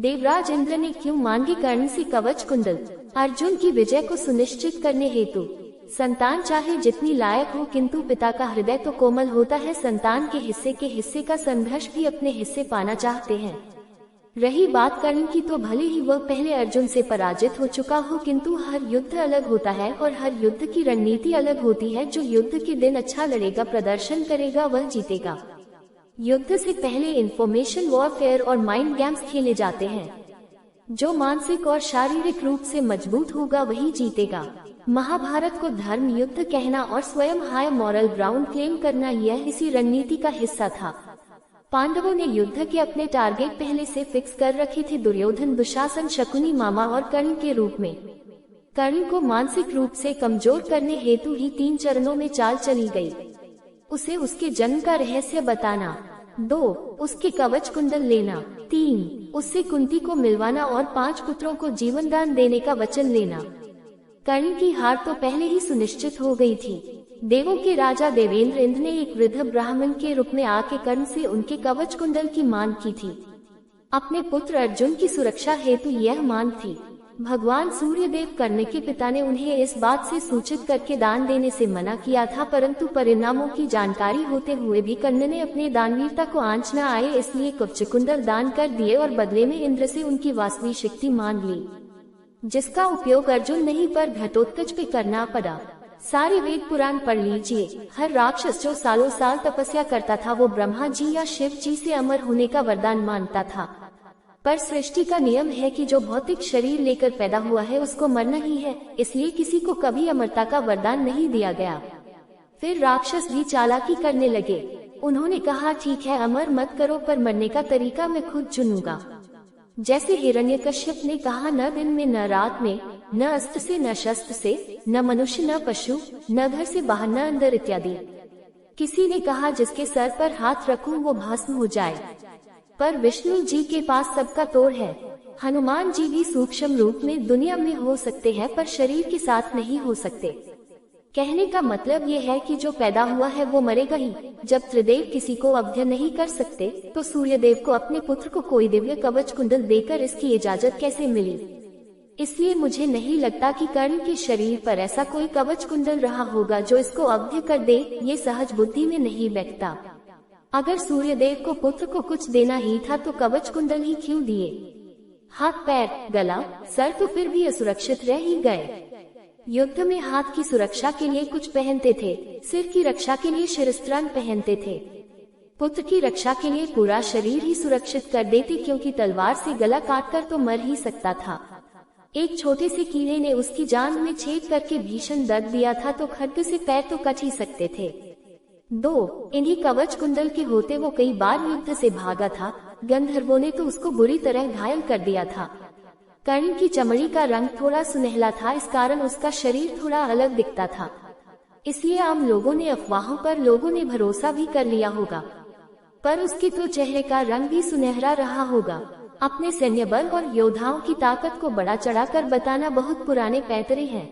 देवराज इंद्र ने क्यों मांगी कर्ण से कवच कुंडल? अर्जुन की विजय को सुनिश्चित करने हेतु। संतान चाहे जितनी लायक हो, किंतु पिता का हृदय तो कोमल होता है। संतान के हिस्से का संघर्ष भी अपने हिस्से पाना चाहते हैं। रही बात कर्ण की, तो भले ही वह पहले अर्जुन से पराजित हो चुका हो, किंतु हर युद्ध अलग होता है और हर युद्ध की रणनीति अलग होती है। जो युद्ध के दिन अच्छा लड़ेगा, प्रदर्शन करेगा, वह जीतेगा। युद्ध से पहले इंफॉर्मेशन वॉरफेयर और माइंड गेम्स खेले जाते हैं। जो मानसिक और शारीरिक रूप से मजबूत होगा वही जीतेगा। महाभारत को धर्म युद्ध कहना और स्वयं हाई मॉरल ग्राउंड क्लेम करना, यह इसी रणनीति का हिस्सा था। पांडवों ने युद्ध के अपने टारगेट पहले से फिक्स कर रखे थे। दुर्योधन, दुशासन, शकुनी मामा और कर्ण के रूप में। कर्ण को मानसिक रूप से कमजोर करने हेतु ही 3 चरणों में चाल चली गई। उसे उसके जन्म का रहस्य बताना, 2 उसके कवच कुंडल लेना, 3 उससे कुंती को मिलवाना और 5 पुत्रों को जीवन दान देने का वचन लेना। कर्ण की हार तो पहले ही सुनिश्चित हो गई थी। देवों के राजा देवेंद्र इंद्र ने एक वृद्ध ब्राह्मण के रूप में आके कर्ण से उनके कवच कुंडल की मांग की थी। अपने पुत्र अर्जुन की सुरक्षा हेतु यह मांग थी। भगवान सूर्यदेव, कर्ण के पिता, ने उन्हें इस बात से सूचित करके दान देने से मना किया था, परंतु परिणामों की जानकारी होते हुए भी कर्ण ने अपने दानवीरता को आंच न आए, इसलिए कवच कुंडल दान कर दिए और बदले में इंद्र से उनकी वास्तविक शक्ति मांग ली, जिसका उपयोग अर्जुन नहीं पर घटोत्कच पे करना पड़ा। सारे वेद पुराण पढ़ लीजिए। हर राक्षस जो सालों साल तपस्या करता था, वो ब्रह्मा जी या शिव जी से अमर होने का वरदान मांगता था। पर सृष्टि का नियम है कि जो भौतिक शरीर लेकर पैदा हुआ है उसको मरना ही है, इसलिए किसी को कभी अमरता का वरदान नहीं दिया गया। फिर राक्षस भी चालाकी करने लगे। उन्होंने कहा, ठीक है, अमर मत करो, पर मरने का तरीका मैं खुद चुनूंगा। जैसे हिरण्यकश्यप ने कहा, न दिन में न रात में, न अस्त्र से न शस्त्र से, न मनुष्य न पशु, न घर से बाहर न अंदर, इत्यादि। किसी ने कहा, जिसके सर पर हाथ रखूं वो भस्म हो जाए। पर विष्णु जी के पास सबका तोड़ है। हनुमान जी भी सूक्ष्म रूप में दुनिया में हो सकते हैं, पर शरीर के साथ नहीं हो सकते। कहने का मतलब ये है कि जो पैदा हुआ है वो मरेगा ही। जब त्रिदेव किसी को अवध्य नहीं कर सकते, तो सूर्यदेव को अपने पुत्र को कोई दिव्य कवच कुंडल देकर इसकी इजाजत कैसे मिली? इसलिए मुझे नहीं लगता कि कर्ण के शरीर पर ऐसा कोई कवच कुंडल रहा होगा जो इसको अवध्य कर दे। ये सहज बुद्धि में नहीं बैठता। अगर सूर्यदेव को पुत्र को कुछ देना ही था तो कवच कुंडल ही क्यों दिए? हाथ, पैर, गला, सर तो फिर भी असुरक्षित रह ही गए। युद्ध में हाथ की सुरक्षा के लिए कुछ पहनते थे, सिर की रक्षा के लिए शिरस्त्राण पहनते थे, पुत्र की रक्षा के लिए पूरा शरीर ही सुरक्षित कर देते, क्योंकि तलवार से गला काटकर तो मर ही सकता था। एक छोटे से कीड़े ने उसकी जांघ में छेद करके भीषण दर्द दिया था, तो खड्ग से पैर तो कट ही सकते थे। 2 इन्हीं कवच कुंडल के होते वो कई बार युद्ध से भागा था। गंधर्वों ने तो उसको बुरी तरह घायल कर दिया था। कर्ण की चमड़ी का रंग थोड़ा सुनहला था, इस कारण उसका शरीर थोड़ा अलग दिखता था। इसलिए आम लोगों ने अफवाहों पर लोगों ने भरोसा भी कर लिया होगा, पर उसके तो चेहरे का रंग भी सुनहरा रहा होगा। अपने सैन्य बल और योद्धाओं की ताकत को बड़ा चढ़ाकर बताना बहुत पुराने पैतरे हैं।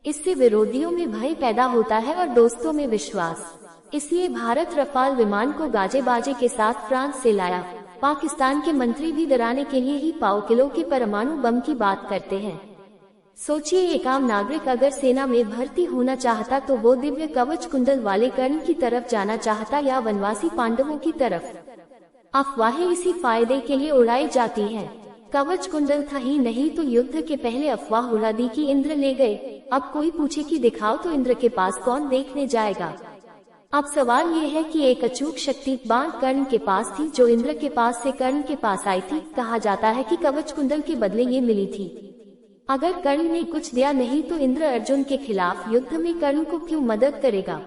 इससे विरोधियों में भय पैदा होता है और दोस्तों में विश्वास। इसलिए भारत रफाल विमान को गाजे बाजे के साथ फ्रांस से लाया। पाकिस्तान के मंत्री भी डराने के लिए ही पाव किलो के परमाणु बम की बात करते हैं। सोचिए, एक आम नागरिक अगर सेना में भर्ती होना चाहता तो वो दिव्य कवच कुंडल वाले कर्ण की तरफ जाना चाहता या वनवासी पांडवों की तरफ। अफवाहें इसी फायदे के लिए उड़ाई जाती हैं। कवच कुंडल था ही नहीं तो युद्ध के पहले अफवाह उड़ा दी कि इंद्र ले गए। अब कोई पूछे कि दिखाओ, तो इंद्र के पास कौन देखने जाएगा? अब सवाल ये है कि एक अचूक शक्ति बाण कर्ण के पास थी, जो इंद्र के पास से कर्ण के पास आई थी। कहा जाता है कि कवच कुंडल के बदले ये मिली थी। अगर कर्ण ने कुछ दिया नहीं तो इंद्र अर्जुन के खिलाफ युद्ध में कर्ण को क्यों मदद करेगा?